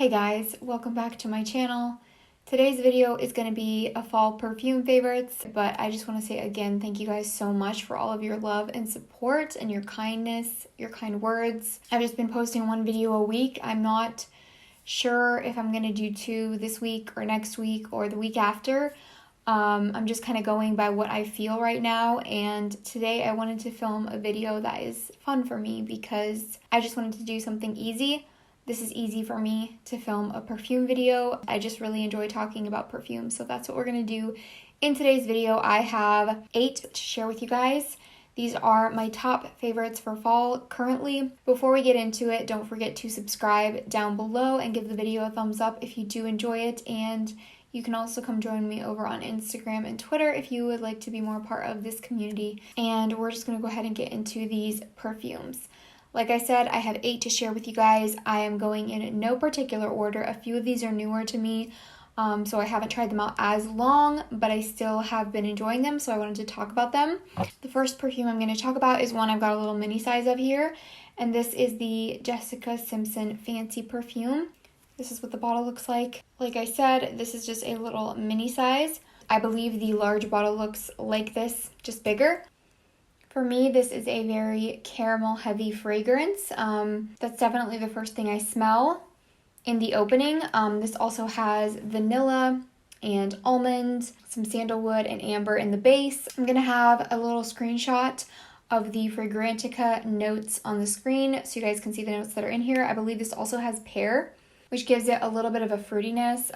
Hey guys, welcome back to my channel. Today's video is going to be a fall perfume favorites, but I just want to say again, thank you guys so much for all of your love and support and your kindness, your kind words. I've just been posting one video a week. I'm not sure if I'm going to do two this week or next week or the week after. I'm just kind of going by what I feel right now, and today I wanted to film a video that is fun for me because I just wanted to do something easy. This is easy for me to film a perfume video. I just really enjoy talking about perfume, so that's what we're going to do in today's video. I have 8 to share with you guys. These are my top favorites for fall currently. Before we get into it, don't forget to subscribe down below and give the video a thumbs up if you do enjoy it, and you can also come join me over on Instagram and Twitter if you would like to be more a part of this community. And we're just going to go ahead and get into these perfumes. Like I said, I have 8 to share with you guys. I am going in no particular order. A few of these are newer to me, so I haven't tried them out as long, but I still have been enjoying them, so I wanted to talk about them. The first perfume I'm going to talk about is one I've got a little mini size of here, and this is the Jessica Simpson Fancy Perfume. This is what the bottle looks like. Like I said, this is just a little mini size. I believe the large bottle looks like this, just bigger. For me, this is a very caramel heavy fragrance. That's definitely the first thing I smell in the opening. This also has vanilla and almond, some sandalwood and amber in the base. I'm gonna have a little screenshot of the Fragrantica notes on the screen so you guys can see the notes that are in here. I believe this also has pear, which gives it a little bit of a fruitiness.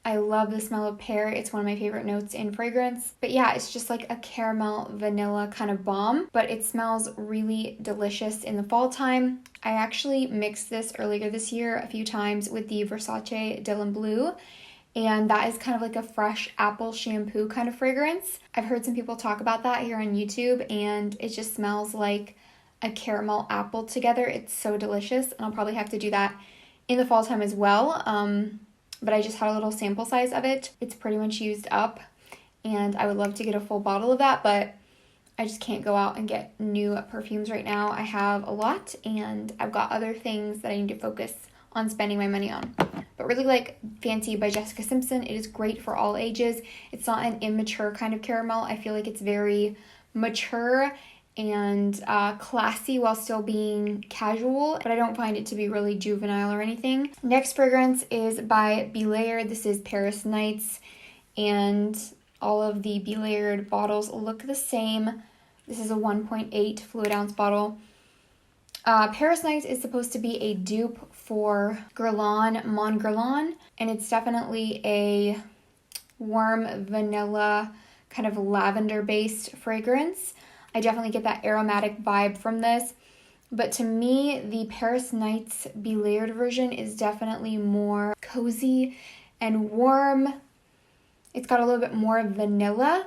I love the smell of pear. It's one of my favorite notes in fragrance. But yeah, it's just like a caramel vanilla kind of bomb, but it smells really delicious in the fall time. I actually mixed this earlier this year a few times with the Versace Dylan Blue, and that is kind of like a fresh apple shampoo kind of fragrance. I've heard some people talk about that here on YouTube, and it just smells like a caramel apple together. It's so delicious, and I'll probably have to do that in the fall time as well. But I just had a little sample size of it. It's pretty much used up, and I would love to get a full bottle of that, but I just can't go out and get new perfumes right now. I have a lot, and I've got other things that I need to focus on spending my money on. But really like Fancy by Jessica Simpson. It is great for all ages. It's not an immature kind of caramel. I feel like it's very mature and classy while still being casual, but I don't find it to be really juvenile or anything. Next fragrance is by Belayered. This is Paris Nights, and all of the Belayered bottles look the same. This is a 1.8 fluid ounce bottle. Paris Nights is supposed to be a dupe for Guerlain Mon Guerlain, and it's definitely a warm vanilla kind of lavender based fragrance. I definitely get that aromatic vibe from this, but to me, the Paris Nights Belayered version is definitely more cozy and warm. It's got a little bit more vanilla,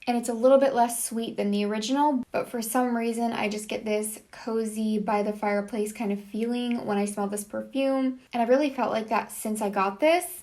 and it's a little bit less sweet than the original, but for some reason, I just get this cozy by the fireplace kind of feeling when I smell this perfume, and I've really felt like that since I got this.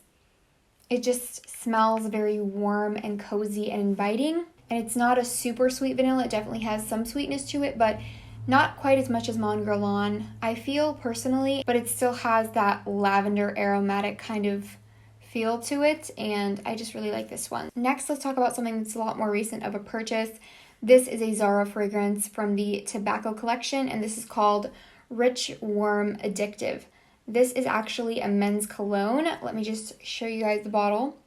It just smells very warm and cozy and inviting. And it's not a super sweet vanilla. It definitely has some sweetness to it, but not quite as much as Mon Guerlain, I feel personally, but it still has that lavender aromatic kind of feel to it, and I just really like this one. Next, let's talk about something that's a lot more recent of a purchase. This is a Zara fragrance from the Tobacco collection, and this is called Rich Warm Addictive. This is actually a men's cologne. Let me just show you guys the bottle.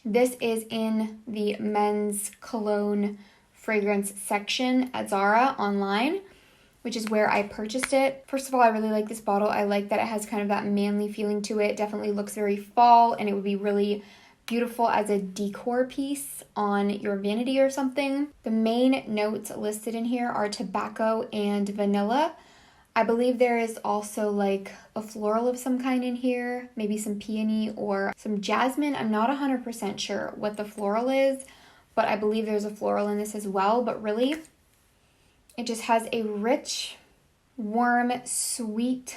This is in the men's cologne fragrance section at Zara online, which is where I purchased it. First of all, I really like this bottle. I like that it has kind of that manly feeling to it. Definitely looks very fall, and it would be really beautiful as a decor piece on your vanity or something. The main notes listed in here are tobacco and vanilla. I believe there is also like a floral of some kind in here, maybe some peony or some jasmine. I'm not 100% sure what the floral is, but I believe there's a floral in this as well. But really, it just has a rich, warm, sweet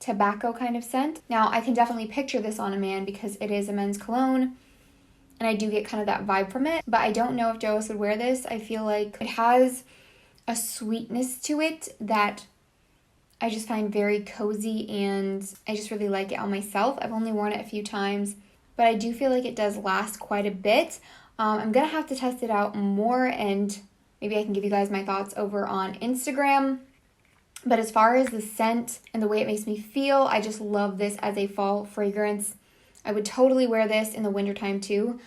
tobacco kind of scent. Now, I can definitely picture this on a man because it is a men's cologne, and I do get kind of that vibe from it, but I don't know if Joas would wear this. I feel like it has a sweetness to it that I just find very cozy, and I just really like it on myself. I've only worn it a few times, but I do feel like it does last quite a bit. I'm gonna have to test it out more, and maybe I can give you guys my thoughts over on Instagram. But as far as the scent and the way it makes me feel, I just love this as a fall fragrance. I would totally wear this in the wintertime too.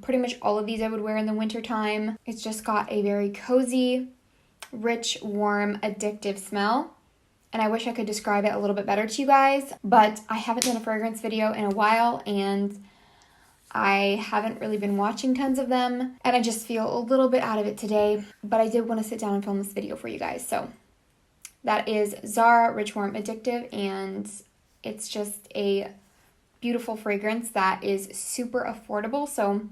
Pretty much all of these I would wear in the wintertime. It's just got a very cozy, rich, warm, addictive smell. And I wish I could describe it a little bit better to you guys, but I haven't done a fragrance video in a while, and I haven't really been watching tons of them, and I just feel a little bit out of it today, but I did want to sit down and film this video for you guys. So that is Zara Rich Warm Addictive, and it's just a beautiful fragrance that is super affordable. So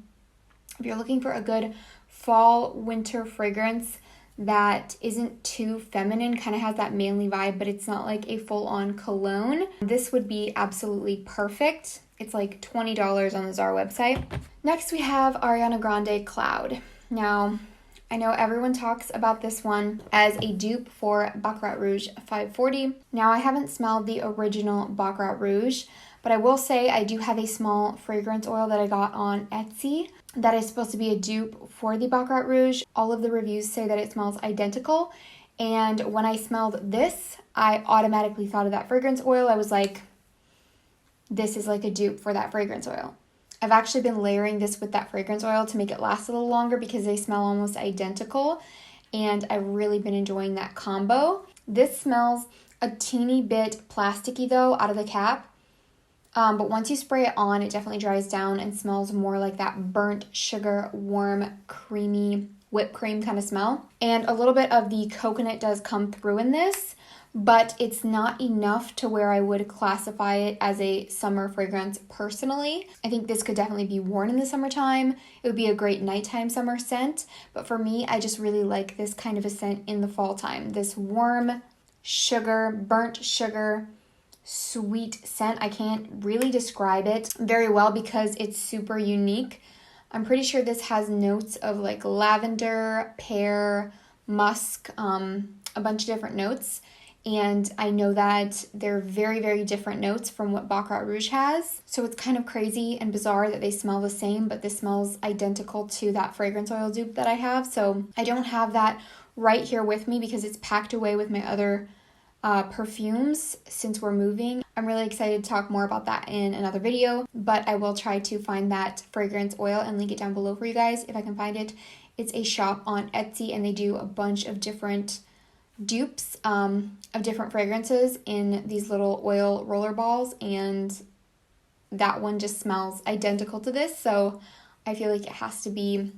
if you're looking for a good fall winter fragrance that isn't too feminine, kind of has that manly vibe, but it's not like a full-on cologne, this would be absolutely perfect. It's like $20 on the Zara website. Next we have Ariana Grande Cloud. Now, I know everyone talks about this one as a dupe for Baccarat Rouge 540. Now, I haven't smelled the original Baccarat Rouge, but I will say I do have a small fragrance oil that I got on Etsy that is supposed to be a dupe for the Baccarat Rouge. All of the reviews say that it smells identical, and when I smelled this, I automatically thought of that fragrance oil. I was like, this is like a dupe for that fragrance oil. I've actually been layering this with that fragrance oil to make it last a little longer because they smell almost identical, and I've really been enjoying that combo. This smells a teeny bit plasticky though out of the cap. But once you spray it on, it definitely dries down and smells more like that burnt sugar, warm, creamy whipped cream kind of smell. And a little bit of the coconut does come through in this, but it's not enough to where I would classify it as a summer fragrance personally. I think this could definitely be worn in the summertime. It would be a great nighttime summer scent, but for me, I just really like this kind of a scent in the fall time. This warm sugar, burnt sugar, sweet scent. I can't really describe it very well because it's super unique. I'm pretty sure this has notes of like lavender, pear, musk, a bunch of different notes. And I know that they're very, very different notes from what Baccarat Rouge has. So it's kind of crazy and bizarre that they smell the same, but this smells identical to that fragrance oil dupe that I have. So I don't have that right here with me because it's packed away with my other perfumes since we're moving. I'm really excited to talk more about that in another video, but I will try to find that fragrance oil and link it down below for you guys if I can find it. It's a shop on Etsy, and they do a bunch of different dupes of different fragrances in these little oil roller balls, and that one just smells identical to this, so I feel like it has to be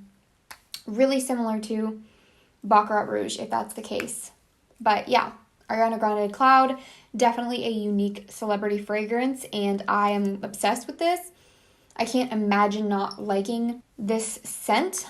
really similar to Baccarat Rouge if that's the case. But yeah, Ariana Grande Cloud, definitely a unique celebrity fragrance, and I am obsessed with this. I can't imagine not liking this scent.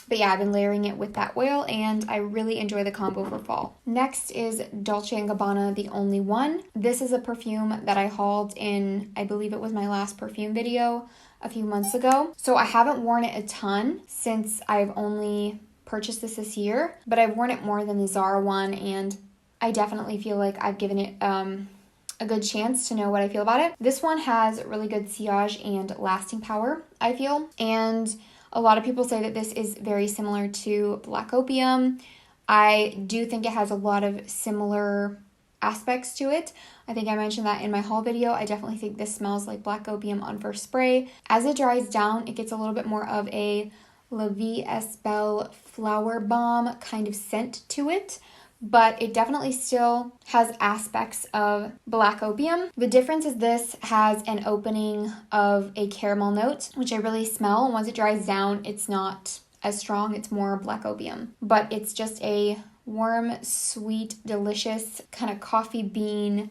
But yeah, I've been layering it with that oil, and I really enjoy the combo for fall. Next is Dolce Gabbana The Only One. This is a perfume that I hauled in, I believe it was my last perfume video a few months ago. So I haven't worn it a ton since I've only purchased this year, but I've worn it more than the Zara one, and I definitely feel like I've given it a good chance to know what I feel about it. This one has really good sillage and lasting power, I feel, and a lot of people say that this is very similar to Black Opium. I do think it has a lot of similar aspects to it. I think I mentioned that in my haul video. I definitely think this smells like Black Opium on first spray. As it dries down, it gets a little bit more of a La Vie est Belle flower bomb kind of scent to it, but it definitely still has aspects of Black Opium. The difference is this has an opening of a caramel note, which I really smell. Once it dries down, it's not as strong. It's more Black Opium, but it's just a warm, sweet, delicious kind of coffee bean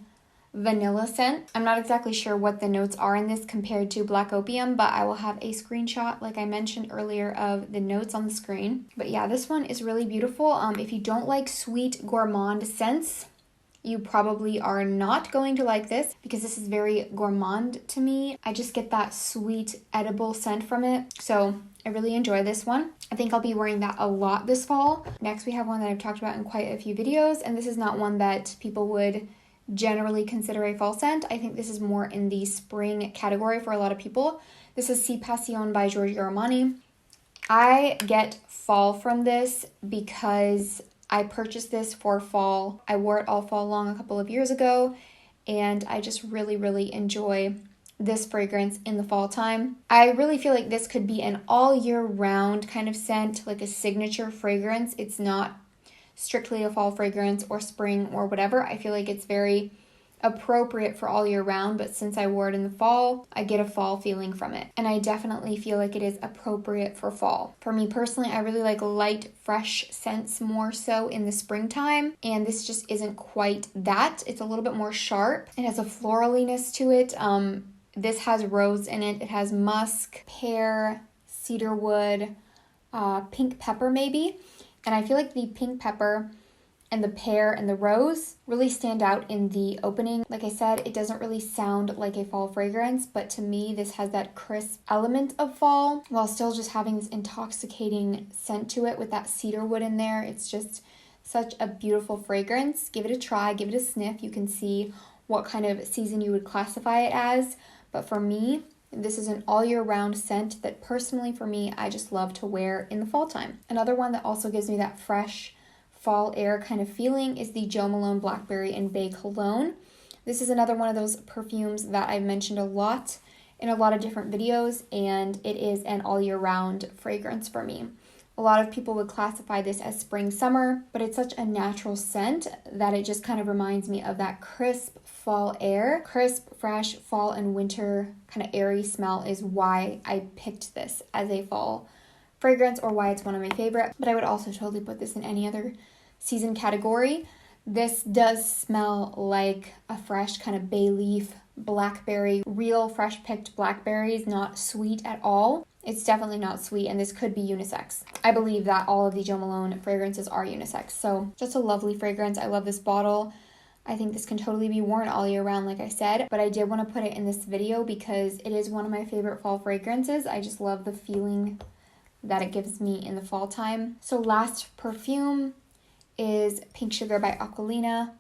vanilla scent. I'm not exactly sure what the notes are in this compared to Black Opium, but I will have a screenshot, like I mentioned earlier, of the notes on the screen. But yeah, this one is really beautiful. If you don't like sweet gourmand scents, you probably are not going to like this because this is very gourmand to me. I just get that sweet edible scent from it. So I really enjoy this one. I think I'll be wearing that a lot this fall. Next, we have one that I've talked about in quite a few videos, and this is not one that people would generally consider a fall scent. I think this is more in the spring category for a lot of people. This is Passione by Giorgio Armani. I get fall from this because I purchased this for fall. I wore it all fall long a couple of years ago, and I just really, really enjoy this fragrance in the fall time. I really feel like this could be an all year round kind of scent, like a signature fragrance. It's not strictly a fall fragrance or spring or whatever. I feel like it's very appropriate for all year round, but since I wore it in the fall, I get a fall feeling from it. And I definitely feel like it is appropriate for fall. For me personally, I really like light, fresh scents more so in the springtime, and this just isn't quite that. It's a little bit more sharp. It has a floraliness to it. This has rose in it. It has musk, pear, cedarwood, pink pepper maybe. And I feel like the pink pepper and the pear and the rose really stand out in the opening. Like I said, it doesn't really sound like a fall fragrance, but to me, this has that crisp element of fall while still just having this intoxicating scent to it with that cedarwood in there. It's just such a beautiful fragrance. Give it a try, give it a sniff. You can see what kind of season you would classify it as. But for me, this is an all year round scent that personally for me, I just love to wear in the fall time. Another one that also gives me that fresh fall air kind of feeling is the Jo Malone Blackberry and Bay Cologne. This is another one of those perfumes that I've mentioned a lot in a lot of different videos, and it is an all year round fragrance for me. A lot of people would classify this as spring summer, but it's such a natural scent that it just kind of reminds me of that crisp fall air. Crisp, fresh fall and winter kind of airy smell is why I picked this as a fall fragrance, or why it's one of my favorite, but I would also totally put this in any other season category. This does smell like a fresh kind of bay leaf blackberry, real fresh picked blackberries, not sweet at all. It's definitely not sweet, and this could be unisex. I believe that all of the Jo Malone fragrances are unisex, so just a lovely fragrance. I love this bottle. I think this can totally be worn all year round, like I said, but I did want to put it in this video because it is one of my favorite fall fragrances. I just love the feeling that it gives me in the fall time. So last perfume is Pink Sugar by Aquilina,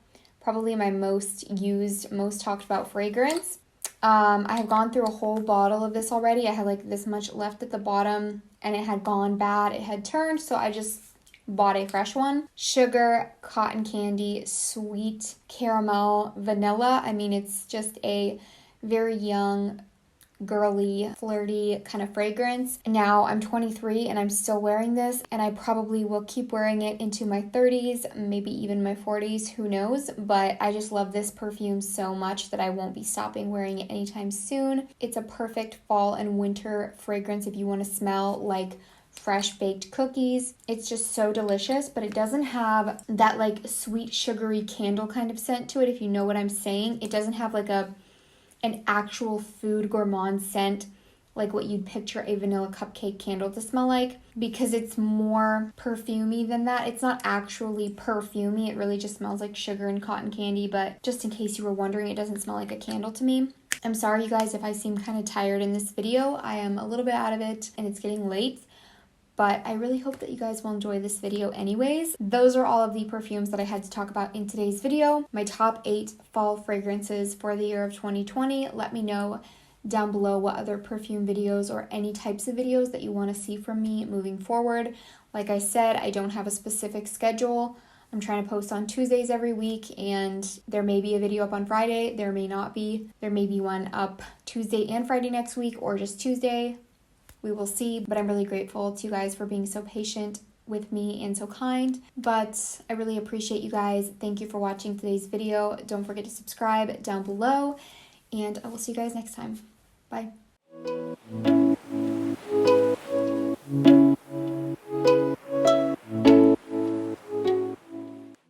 probably my most used, most talked about fragrance. I have gone through a whole bottle of this already. I had like this much left at the bottom and it had gone bad. It had turned, so I just bought a fresh one. Sugar, cotton candy, sweet, caramel, vanilla. I mean, it's just a very young, girly, flirty kind of fragrance. Now I'm 23 and I'm still wearing this, and I probably will keep wearing it into my 30s, maybe even my 40s, who knows, but I just love this perfume so much that I won't be stopping wearing it anytime soon. It's a perfect fall and winter fragrance if you want to smell like fresh baked cookies. It's just so delicious, but it doesn't have that like sweet sugary candle kind of scent to it, if you know what I'm saying. It doesn't have like an actual food gourmand scent like what you'd picture a vanilla cupcake candle to smell like, because it's more perfumey than that. It's not actually perfumey, it really just smells like sugar and cotton candy, but just in case you were wondering, it doesn't smell like a candle to me. I'm sorry you guys if I seem kind of tired in this video. I am a little bit out of it and it's getting late, but I really hope that you guys will enjoy this video anyways. Those are all of the perfumes that I had to talk about in today's video. My top 8 fall fragrances for the year of 2020. Let me know down below what other perfume videos or any types of videos that you want to see from me moving forward. Like I said, I don't have a specific schedule. I'm trying to post on Tuesdays every week, and there may be a video up on Friday. There may not be. There may be one up Tuesday and Friday next week, or just Tuesday. We will see, but I'm really grateful to you guys for being so patient with me and so kind. But I really appreciate you guys. Thank you for watching today's video. Don't forget to subscribe down below, and I will see you guys next time. Bye.